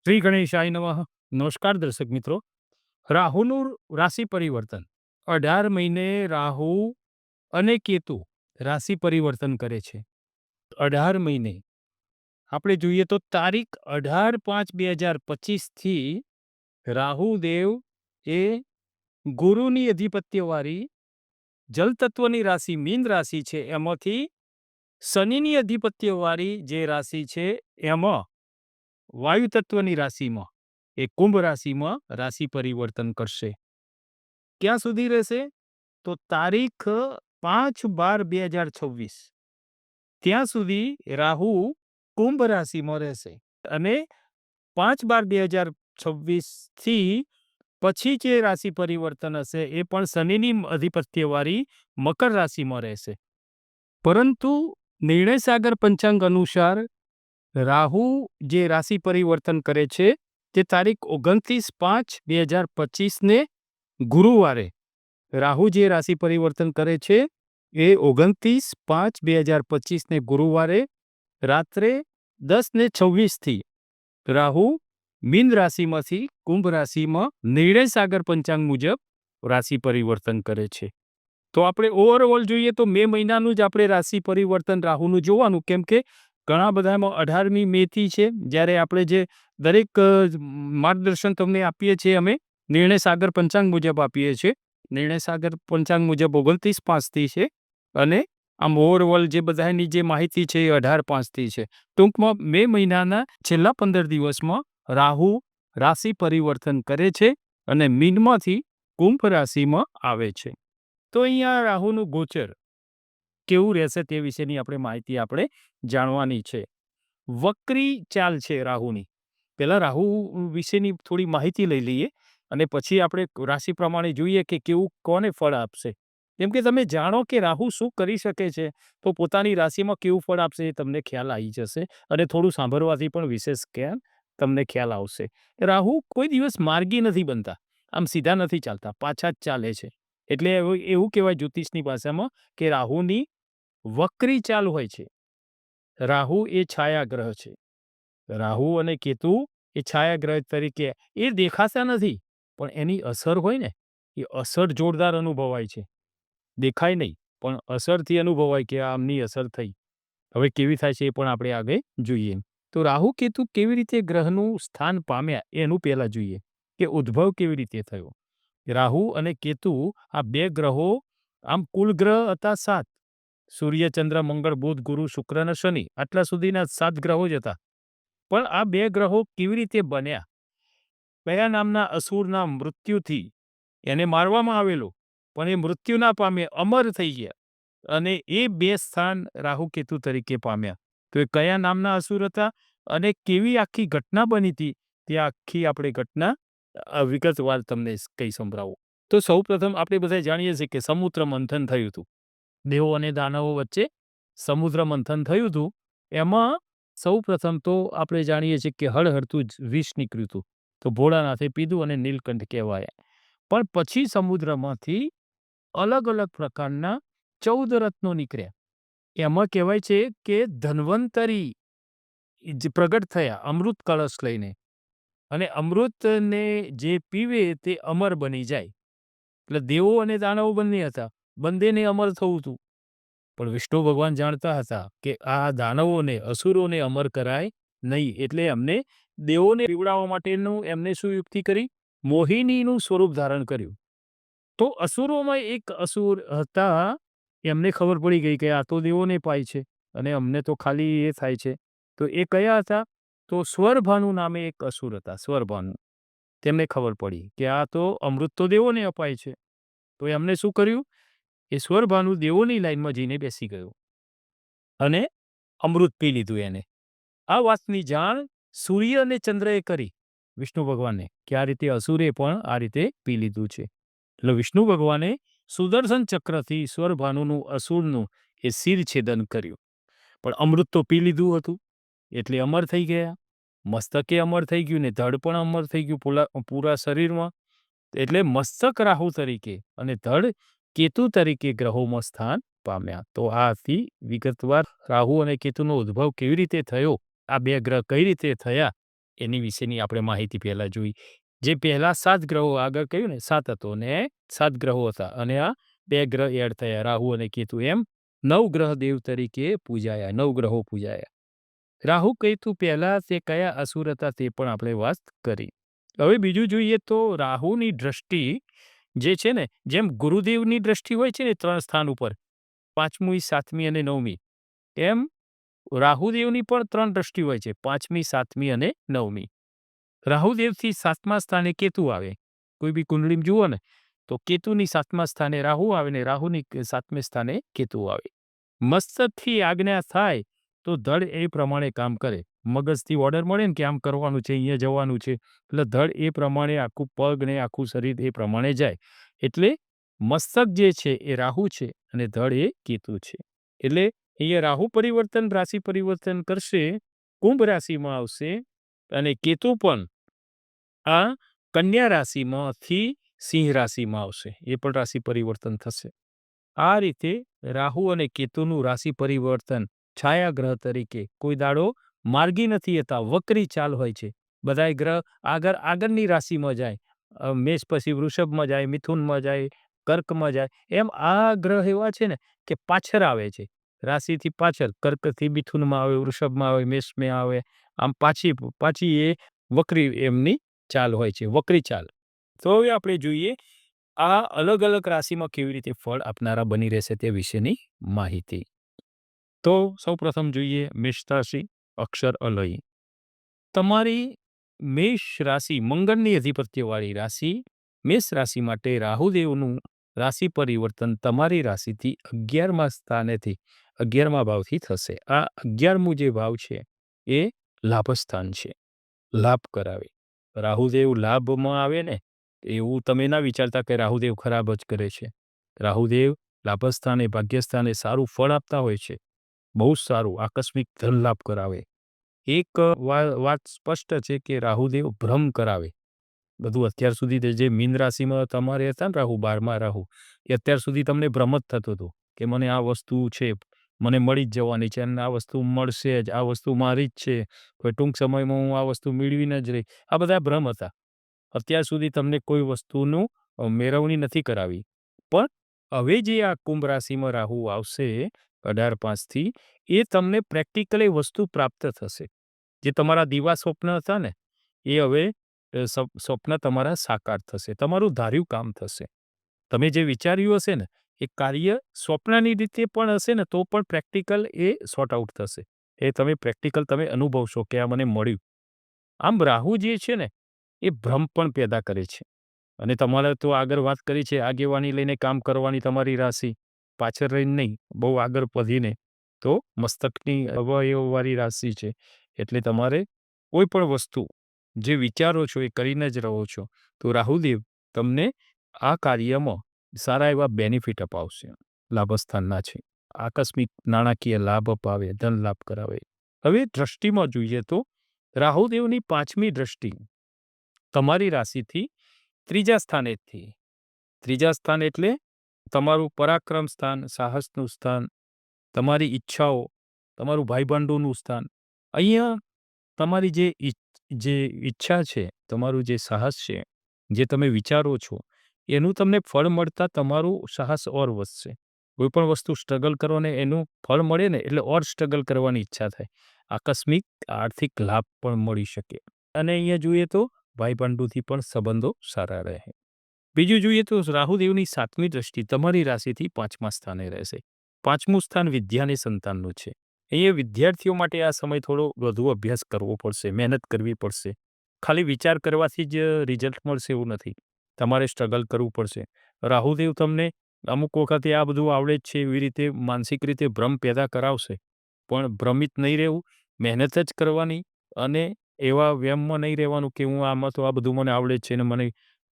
શ્રી ગણેશાય નમઃ. નમસ્કાર દર્શક મિત્રો. રાહુનું રાશિ પરિવર્તન 18 મહિને રાહુ અને કેતુ રાશિ પરિવર્તન કરે છે. 18 મહિને આપણે જોઈએ તો તારીખ 18/5/2025 થી રાહુ દેવ એ ગુરુની અધિપત્યવાળી જલ તત્વની રાશિ મીન રાશિ છે, એમાંથી શનિની અધિપત્યવાળી જે રાશિ છે એમાં વાયુ તત્વની રાશિમાં એ કુંભ રાશિમાં રાશિ પરિવર્તન કરશે. ક્યાં સુધી રહેશે? તો તારીખ 5/12/2026 ત્યાં સુધી રાહુ કુંભ રાશિમાં રહેશે અને 5/12/2026 થી પછી જે રાશિ પરિવર્તન હશે એ પણ શનિની અધિપત્યવાળી મકર રાશિમાં રહેશે. પરંતુ નિર્ણય સાગર પંચાંગ અનુસાર રાહુ જે રાશિ પરિવર્તન કરે છે તે તારીખ 29/5/2025 ને ગુરુવારે રાહુ જે રાશિ પરિવર્તન કરે છે એ 29/5/2025 ને ગુરુવારે રાત્રે 10:26 થી રાહુ મીન રાશિમાંથી કુંભ રાશિમાં નિર્ણય સાગર પંચાંગ મુજબ રાશિ પરિવર્તન કરે છે. તો આપણે ઓવરઓલ જોઈએ તો મે મહિનાનું જ આપણે રાશિ પરિવર્તન રાહુનું જોવાનું, કેમ કે ઘણા બધામાં 18મી મેથી છે, જ્યારે આપણે જે દરેક માર્ગદર્શન તમને આપીએ છીએ અમે નિર્ણય સાગર પંચાંગ મુજબ આપીએ છીએ. નિર્ણય સાગર પંચાંગ મુજબ 29/5થી છે અને આમ ઓવરઓલ જે બધાની જે માહિતી છે એ 18/5થી છે. ટૂંકમાં મે મહિનાના છેલ્લા 15 દિવસમાં રાહુ રાશિ પરિવર્તન કરે છે અને મીનમાંથી કુંભ રાશિમાં આવે છે. તો અહીંયા રાહુનું ગોચર કેવું રહેશે તે વિશેની આપણે માહિતી આપણે જાણવાની છે. વક્રી ચાલ છે રાહુની. પહેલા રાહુ વિશેની થોડી માહિતી લઈ લઈએ અને પછી આપણે રાશિ પ્રમાણે જોઈએ કે કેવું કોને ફળ આપશે. કેમ કે તમે જાણો કે રાહુ શું કરી શકે છે, તો પોતાની રાશિમાં કેવું ફળ આપશે એ તમને ખ્યાલ આવી જશે અને થોડું સાંભળવાથી પણ વિશેષ તમને ખ્યાલ આવશે. રાહુ કોઈ દિવસ માર્ગી નથી બનતા, આમ સીધા નથી ચાલતા, પાછા જ ચાલે છે. એટલે એવું કહેવાય જ્યોતિષની ભાષામાં કે રાહુની વક્રી ચાલ હોય છે. રાહુ એ છાયા ગ્રહ છે. રાહુ અને કેતુ એ છાયા ગ્રહ તરીકે એ દેખાતા નથી, પણ એની અસર હોય ને એ અસર જોરદાર અનુભવાય છે. દેખાય નહીં, પણ અસરથી અનુભવાય કે આમની અસર થઈ. હવે કેવી થાય છે એ પણ આપણે આગળ જોઈએ. તો રાહુ કેતુ કેવી રીતે ગ્રહનું સ્થાન પામ્યા એનું પહેલા જોઈએ કે ઉદ્ભવ કેવી રીતે થયો. રાહુ અને કેતુ આ બે ગ્રહો આમ કુલ ગ્રહ હતા 7. સૂર્ય, ચંદ્ર, મંગળ, બુધ, ગુરુ, શુક્ર અને શનિ, આટલા સુધીના 7 ગ્રહો જ હતા. પણ આ બે ગ્રહો કેવી રીતે બન્યા? કયા નામના અસુરના મૃત્યુથી એને મારવામાં આવેલો, પણ એ મૃત્યુ ના પામે, અમર થઈ ગયા અને એ બે સ્થાન રાહુ કેતુ તરીકે પામ્યા. તો એ કયા નામના અસુર હતા અને કેવી આખી ઘટના બની હતી, તે આખી આપણે ઘટના વિગતવાર તમને કઈ સંભળાવું. તો સૌ પ્રથમ આપણે બધા જાણીએ છીએ કે સમુદ્ર મંથન થયું હતું. દેવો અને દાનવો વચ્ચે સમુદ્ર મંથન થયું હતું. એમાં સૌ પ્રથમ તો આપણે જાણીએ છીએ કે હળહળતું જ વિષ નીકળ્યું હતું. તો ભોળાનાથે પીધું અને નીલકંઠ કહેવાય. પણ પછી સમુદ્રમાંથી અલગ અલગ પ્રકારના 14 રત્નો નીકળ્યા. એમાં કહેવાય છે કે ધન્વંતરી જ પ્રગટ થયા અમૃત કળશ લઈને, અને અમૃતને જે પીવે તે અમર બની જાય. એટલે દેવો અને દાનવો બંને હતા, બંનેને અમર થવું હતું. પણ વિષ્ણુ ભગવાન જાણતા હતા કે આ દાનવોને, અસુરોને અમર કરાય નહીં, એટલે એમને દેવોને પીવડાવવા માટેનું એમને શું યુક્તિ કરી? મોહિનીનું સ્વરૂપ ધારણ કર્યું. તો અસુરોમાં એક અસુર હતા, એમને ખબર પડી ગઈ કે આ તો દેવોને પાય છે અને અમને તો ખાલી એ થાય છે. તો એ કયા હતા? તો સ્વરભાનુ નામે એક અસુર હતા. સ્વરભાનુ. તેમને ખબર પડી કે આ તો અમૃત તો દેવોને અપાય છે. તો એમને શું કર્યું? એ સ્વરભાનુ દેવોની લાઈનમાં જઈને બેસી ગયો અને અમૃત પી લીધું એને. આ વાતની જાણ સૂર્ય અને ચંદ્રએ કરી વિષ્ણુ ભગવાનને કે આ રીતે અસુરે પણ આ રીતે પી લીધું છે. એટલે વિષ્ણુ ભગવાને સુદર્શન ચક્રથી સ્વરભાનુનું અસુરનું એ શિર છેદન કર્યું. પણ અમૃત તો પી લીધું હતું એટલે અમર થઈ ગયા. મસ્તકે અમર થઈ ગયું ને ધડ પણ અમર થઈ ગયું પૂરા શરીરમાં. એટલે મસ્તક રાહુ તરીકે અને ધડ કેતુ તરીકે ગ્રહોમાં સ્થાન પામ્યા. તો આ હતી વિગતવાર રાહુ અને કેતુનો ઉદ્ભવ કેવી રીતે થયો, આ બે ગ્રહ કઈ રીતે થયા એની વિશેની આપણે માહિતી પહેલા જોઈ. જે પહેલા 7 ગ્રહો આગળ કહ્યું ને 7 હતો ને 7 ગ્રહો હતા અને આ 2 ગ્રહ એડ થયા રાહુ અને કેતુ એમ 9 ગ્રહ દેવ તરીકે પૂજાયા 9 ગ્રહો પૂજાયા. રાહુ કેતુ પહેલા તે કયા અસુર હતા તે પણ આપણે વાત કરી. હવે બીજું જોઈએ તો રાહુની દ્રષ્ટિ જે છે ને જેમ ગુરુદેવની દ્રષ્ટિ હોય છે ને 3 સ્થાન ઉપર 5મી 7મી અને 9મી એમ રાહુદેવની પણ 3 દ્રષ્ટિ હોય છે 5મી 7મી અને 9મી. રાહુદેવથી 7મા સ્થાને કેતુ આવે. કોઈ બી કુંડળીમાં જુઓ ને તો કેતુની 7મા સ્થાને રાહુ આવે ને રાહુની 7મે સ્થાને કેતુ આવે. મસ્તકથી આજ્ઞા થાય તો ધડ એ પ્રમાણે કામ કરે. મગજથી ઓર્ડર મળે ને કે આમ કરવાનું છે, અહીંયા જવાનું છે, એટલે ધડ એ પ્રમાણે આખું પગ ને આખું શરીર એ પ્રમાણે જાય. એટલે મસ્તક જે છે એ રાહુ છે અને ધડ એ કેતુ છે. એટલે અહીંયા રાહુ પરિવર્તન રાશિ પરિવર્તન કરશે, કુંભ રાશિમાં આવશે અને કેતુ પણ આ કન્યા રાશિમાંથી સિંહ રાશિમાં આવશે. એ પણ રાશિ પરિવર્તન થશે. આ રીતે રાહુ અને કેતુનું રાશિ પરિવર્તન છાયા ગ્રહ તરીકે કોઈ દાડો માર્ગી નથી હતા, વક્રી ચાલ હોય છે. બધાય ગ્રહ આગળની રાશિમાં જાય. મેષ પછી વૃષભમાં જાય, મિથુનમાં જાય, કર્કમાં જાય. એમ આ ગ્રહ એવા છે ને કે પાછળ આવે છે. રાશિથી પાછળ કર્કથી મિથુનમાં આવે, વૃષભમાં આવે, મેષમાં આવે. આમ પાછી એ વક્રી એમની ચાલ હોય છે, વક્રી ચાલ. તો હવે આપણે જોઈએ આ અલગ અલગ રાશિમાં કેવી રીતે ફળ આપનારા બની રહેશે તે વિશેની માહિતી. તો સૌપ્રથમ જોઈએ મેષ રાશિ, અક્ષર અલય. તમારી મેષ રાશિ મંગળની અધિપત્યવાળી રાશિ મેષ રાશિ માટે રાહુદેવનું રાશિ પરિવર્તન તમારી રાશિથી 11મા સ્થાનેથી 11મા ભાવથી થશે. આ 11મું જે ભાવ છે એ લાભસ્થાન છે, લાભ કરાવે. રાહુદેવ લાભમાં આવે ને એવું તમે ના વિચારતા કે રાહુદેવ ખરાબ જ કરે છે. રાહુદેવ લાભસ્થાને ભાગ્યસ્થાને સારું ફળ આપતા હોય છે. બહુ સારું આકસ્મિક ધન લાભ કરાવે. એક વાત સ્પષ્ટ છે કે રાહુદેવ ભ્રમ કરાવે. બધું અત્યાર સુધી જે મીન રાશિમાં તમારે હતા ને રાહુ 12મા રાહુ એ અત્યાર સુધી તમને ભ્રમ જ થતો હતો કે મને આ વસ્તુ છે, મને મળી જ જવાની છે અને આ વસ્તુ મળશે જ, આ વસ્તુ મારી જ છે, કોઈ ટૂંક સમયમાં હું આ વસ્તુ મેળવીને જ રહી. આ બધા ભ્રમ હતા. અત્યાર સુધી તમને કોઈ વસ્તુનું મેળવણી નથી કરાવી. પણ હવે જે આ કુંભ રાશિમાં રાહુ આવશે 18/5થી એ તમને પ્રેક્ટિકલી વસ્તુ પ્રાપ્ત થશે. જે તમારા દીવા સ્વપ્ન હતા ને એ હવે સ્વપ્ન તમારા સાકાર થશે. તમારું ધાર્યું કામ થશે. તમે જે વિચાર્યું હશે ને એ કાર્ય સ્વપ્નની રીતે પણ હશે ને તો પણ પ્રેક્ટિકલ એ સોર્ટ આઉટ થશે. એ તમે પ્રેક્ટિકલ તમે અનુભવશો કે આ મને મળ્યું. આમ રાહુ જે છે ને એ ભ્રમ પણ પેદા કરે છે. અને તમારે તો આગળ વાત કરી છે આગેવાની લઈને કામ કરવાની તમારી રાશિ. પાછળ રહીને નહીં, બહુ આગળ વધીને. તો મસ્તકની અવયવવાળી રાશિ છે. એટલે તમારે કોઈ પણ વસ્તુ જે વિચારો છો એ કરીને જ રહો છો. તો રાહુદેવ તમને આ કાર્યમાં સારા એવા બેનિફિટ અપાવશે. લાભસ્થાનના છે. આકસ્મિક નાણાકીય લાભ અપાવે, ધન લાભ કરાવે. હવે દ્રષ્ટિમાં જોઈએ તો રાહુદેવની 5મી દ્રષ્ટિ તમારી રાશિથી 3જા સ્થાનેથી. 3જા સ્થાન એટલે તમારું પરાક્રમ સ્થાન, સાહસનું સ્થાન, તમારી ઈચ્છાઓ, તમારું ભાઈબંધોનું સ્થાન. અહીંયા તમારી જે ઈચ્છા છે, તમારું જે સાહસ છે, જે તમે વિચારો છો એનું તમને ફળ મળતા તમારું સાહસ ઓર વધશે. કોઈ પણ વસ્તુ સ્ટ્રગલ કરો ને એનું ફળ મળે ને એટલે ઓર સ્ટ્રગલ કરવાની ઈચ્છા થાય. આકસ્મિક આર્થિક લાભ પણ મળી શકે. અને અહીંયા જોઈએ તો ભાઈબંધોથી પણ સંબંધો સારા રહે. બીજું જોઈએ તો રાહુદેવની 7મી દ્રષ્ટિ તમારી રાશિથી 5મા સ્થાને રહેશે. 5મું સ્થાન વિદ્યા અને સંતાનનું છે. અહીંયા વિદ્યાર્થીઓ માટે આ સમય થોડો વધુ અભ્યાસ કરવો પડશે, મહેનત કરવી પડશે. ખાલી વિચાર કરવાથી જ રિઝલ્ટ મળશે એવું નથી. તમારે સ્ટ્રગલ કરવું પડશે. રાહુદેવ તમને અમુક વખતે આ બધું આવડે જ છે એવી રીતે માનસિક રીતે ભ્રમ પેદા કરાવશે. પણ ભ્રમિત નહીં રહેવું, મહેનત જ કરવાની અને એવા વ્યમમાં નહીં રહેવાનું કે હું આમાં તો આ બધું મને આવડે જ છે ને મને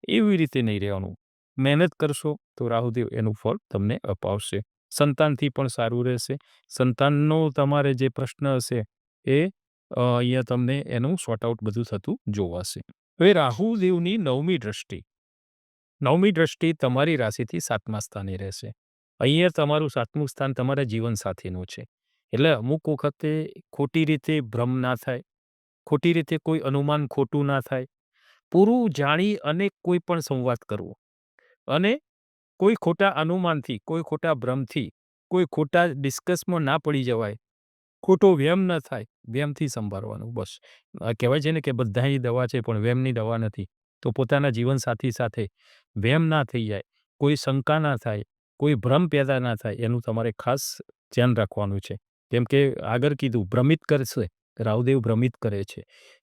એવી રીતે નહીં રહેવાનું. મહેનત કરશો તો રાહુદેવ એનું ફળ તમને અપાવશે. સંતાનથી પણ સારું રહેશે. સંતાનનો તમારે જે પ્રશ્ન હશે એ અહીંયા તમને એનું સોર્ટ આઉટ બધું થતું જોવાશે. હવે રાહુદેવની 9મી દ્રષ્ટિ. 9મી દ્રષ્ટિ તમારી રાશિથી 7મા સ્થાને રહેશે. અહીંયા તમારું 7મું સ્થાન તમારા જીવનસાથીનું છે. એટલે અમુક વખતે ખોટી રીતે ભ્રમ ના થાય, ખોટી રીતે કોઈ અનુમાન ખોટું ના થાય, પૂરું જાણી અને કોઈ પણ સંવાદ કરવો અને કોઈ ખોટા અનુમાનથી, કોઈ ખોટા ભ્રમથી, કોઈ ખોટા ડિસ્કસમાં ના પડી જવાય, ખોટો વ્યાયામ ન થાય, વ્યાયામથી સંભાળવાનું બસ. કહેવાય છે ને કે બધાની દવા છે પણ વ્યાયામની દવા નથી. તો પોતાના જીવનસાથી સાથે વ્યાયામ ના થઈ જાય, કોઈ શંકા ના થાય, કોઈ ભ્રમ પેદા ના થાય એનું તમારે ખાસ ધ્યાન રાખવાનું છે. કેમ કે આગળ કીધું ભ્રમિત કરશે, રાહુદેવ ભ્રમિત કરે છે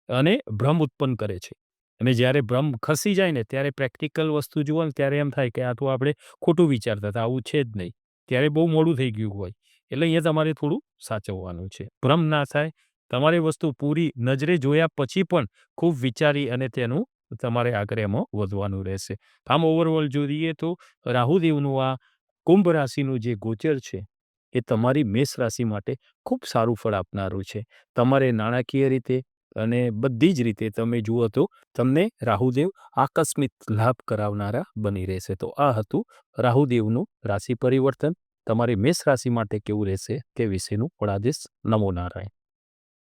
અને ભ્રમ ઉત્પન્ન કરે છે. અને જ્યારે ભ્રમ ખસી જાય ને ત્યારે પ્રેક્ટિકલ વસ્તુ જુઓ ને ત્યારે એમ થાય કે આ તો આપણે ખોટું વિચારતા હતા, આવું છે જ નહીં. ત્યારે બહુ મોડું થઈ ગયું હોય. એટલે અહીંયા તમારે થોડું સાચવવાનું છે. ભ્રમ ના થાય, તમારી વસ્તુ પૂરી નજરે જોયા પછી પણ ખૂબ વિચારી અને તેનું તમારે આગળ એમાં વધવાનું રહેશે. આમ ઓવરઓલ જોઈએ તો રાહુદેવનું આ કુંભ રાશિનું જે ગોચર છે એ તમારી મેષ રાશિ માટે ખૂબ સારું ફળ આપનારું છે. તમારે નાણાકીય રીતે અને બધી જ રીતે તમે જુઓ તો તમને રાહુદેવ આકસ્મિક લાભ કરાવનારા બની રહેશે. તો આ હતું રાહુદેવનું રાશિ પરિવર્તન. તમારી મેષ રાશિ માટે કેવું રહેશે તે વિશેનું ફળાદેશ. નમો નારાયણ.